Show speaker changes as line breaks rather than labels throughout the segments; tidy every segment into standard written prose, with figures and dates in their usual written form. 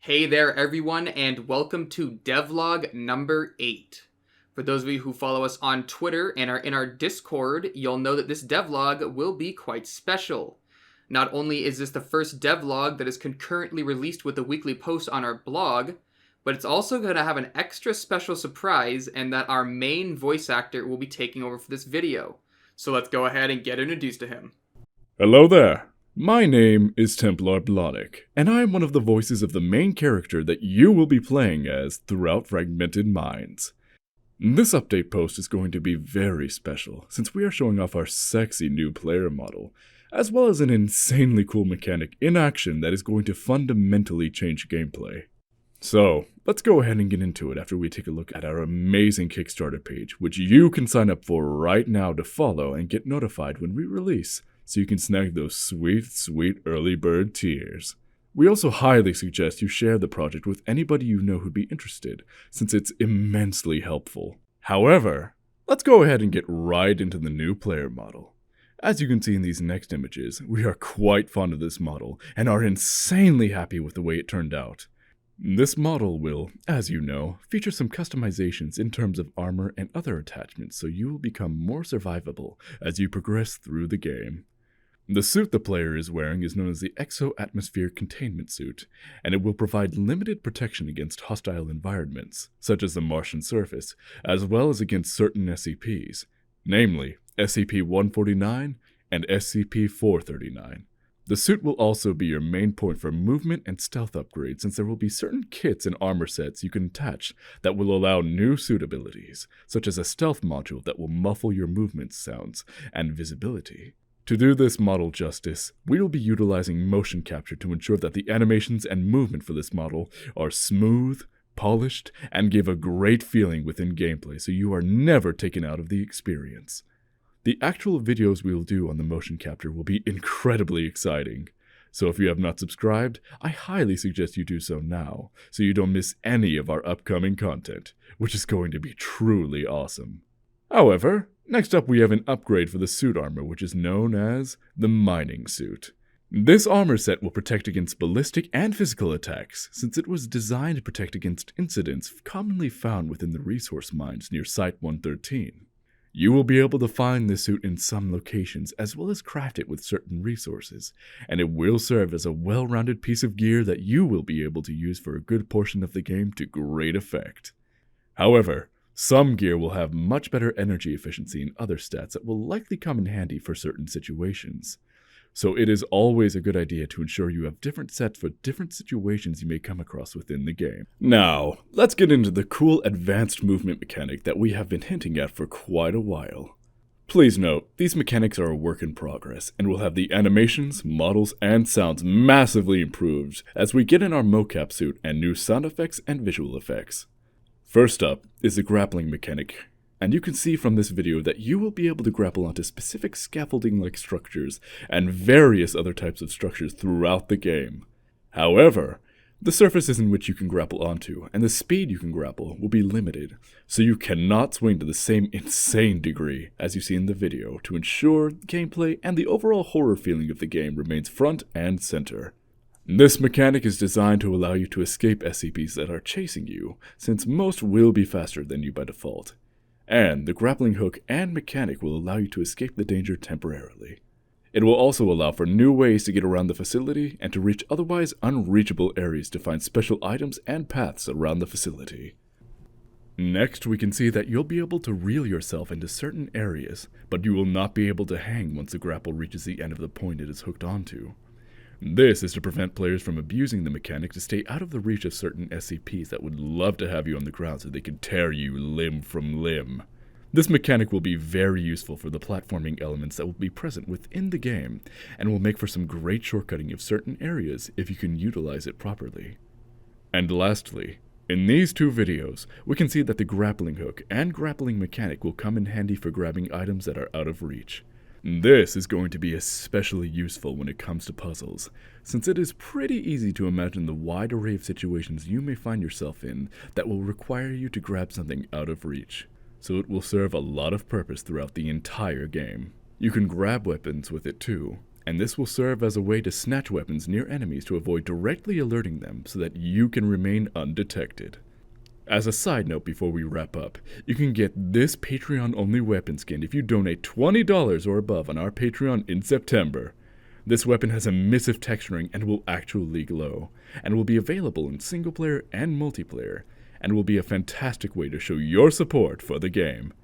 Hey there everyone, and welcome to devlog number 8. For those of you who follow us on Twitter and are in our Discord, you'll know that this devlog will be quite special. Not only is this the first devlog that is concurrently released with a weekly post on our blog, but it's also going to have an extra special surprise, and that our main voice actor will be taking over for this video. So let's go ahead and get introduced to him.
Hello there. My name is Templar Blonic, and I am one of the voices of the main character that you will be playing as throughout Fragmented Minds. This update post is going to be very special, since we are showing off our sexy new player model, as well as an insanely cool mechanic in action that is going to fundamentally change gameplay. So, let's go ahead and get into it after we take a look at our amazing Kickstarter page, which you can sign up for right now to follow and get notified when we release, so you can snag those sweet, sweet early bird tiers. We also highly suggest you share the project with anybody you know who'd be interested, since it's immensely helpful. However, let's go ahead and get right into the new player model. As you can see in these next images, we are quite fond of this model, and are insanely happy with the way it turned out. This model will, as you know, feature some customizations in terms of armor and other attachments, so you will become more survivable as you progress through the game. The suit the player is wearing is known as the Exo-Atmosphere Containment Suit, and it will provide limited protection against hostile environments, such as the Martian surface, as well as against certain SCPs, namely SCP-149 and SCP-439. The suit will also be your main point for movement and stealth upgrades, since there will be certain kits and armor sets you can attach that will allow new suit abilities, such as a stealth module that will muffle your movement sounds and visibility. To do this model justice, we will be utilizing motion capture to ensure that the animations and movement for this model are smooth, polished, and give a great feeling within gameplay, so you are never taken out of the experience. The actual videos we will do on the motion capture will be incredibly exciting, so if you have not subscribed, I highly suggest you do so now, so you don't miss any of our upcoming content, which is going to be truly awesome. However, next up we have an upgrade for the suit armor, which is known as the Mining Suit. This armor set will protect against ballistic and physical attacks, since it was designed to protect against incidents commonly found within the resource mines near Site-113. You will be able to find this suit in some locations, as well as craft it with certain resources, and it will serve as a well-rounded piece of gear that you will be able to use for a good portion of the game to great effect. However, some gear will have much better energy efficiency and other stats that will likely come in handy for certain situations. So it is always a good idea to ensure you have different sets for different situations you may come across within the game. Now, let's get into the cool advanced movement mechanic that we have been hinting at for quite a while. Please note, these mechanics are a work in progress, and will have the animations, models, and sounds massively improved as we get in our mocap suit and new sound effects and visual effects. First up is the grappling mechanic, and you can see from this video that you will be able to grapple onto specific scaffolding-like structures and various other types of structures throughout the game. However, the surfaces in which you can grapple onto and the speed you can grapple will be limited, so you cannot swing to the same insane degree as you see in the video to ensure gameplay and the overall horror feeling of the game remains front and center. This mechanic is designed to allow you to escape SCPs that are chasing you, since most will be faster than you by default. And the grappling hook and mechanic will allow you to escape the danger temporarily. It will also allow for new ways to get around the facility and to reach otherwise unreachable areas to find special items and paths around the facility. Next, we can see that you'll be able to reel yourself into certain areas, but you will not be able to hang once the grapple reaches the end of the point it is hooked onto. This is to prevent players from abusing the mechanic to stay out of the reach of certain SCPs that would love to have you on the ground so they can tear you limb from limb. This mechanic will be very useful for the platforming elements that will be present within the game, and will make for some great shortcutting of certain areas if you can utilize it properly. And lastly, in these two videos, we can see that the grappling hook and grappling mechanic will come in handy for grabbing items that are out of reach. This is going to be especially useful when it comes to puzzles, since it is pretty easy to imagine the wide array of situations you may find yourself in that will require you to grab something out of reach, so it will serve a lot of purpose throughout the entire game. You can grab weapons with it too, and this will serve as a way to snatch weapons near enemies to avoid directly alerting them so that you can remain undetected. As a side note before we wrap up, you can get this Patreon-only weapon skin if you donate $20 or above on our Patreon in September. This weapon has emissive texturing and will actually glow, and will be available in single-player and multiplayer, and will be a fantastic way to show your support for the game.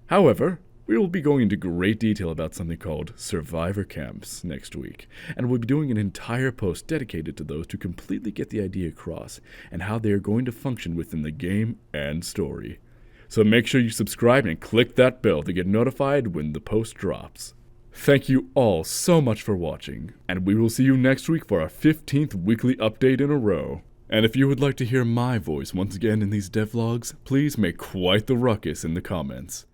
However, we will be going into great detail about something called survivor camps next week, and we'll be doing an entire post dedicated to those to completely get the idea across and how they are going to function within the game and story. So make sure you subscribe and click that bell to get notified when the post drops. Thank you all so much for watching, and we will see you next week for our 15th weekly update in a row. And if you would like to hear my voice once again in these devlogs, please make quite the ruckus in the comments.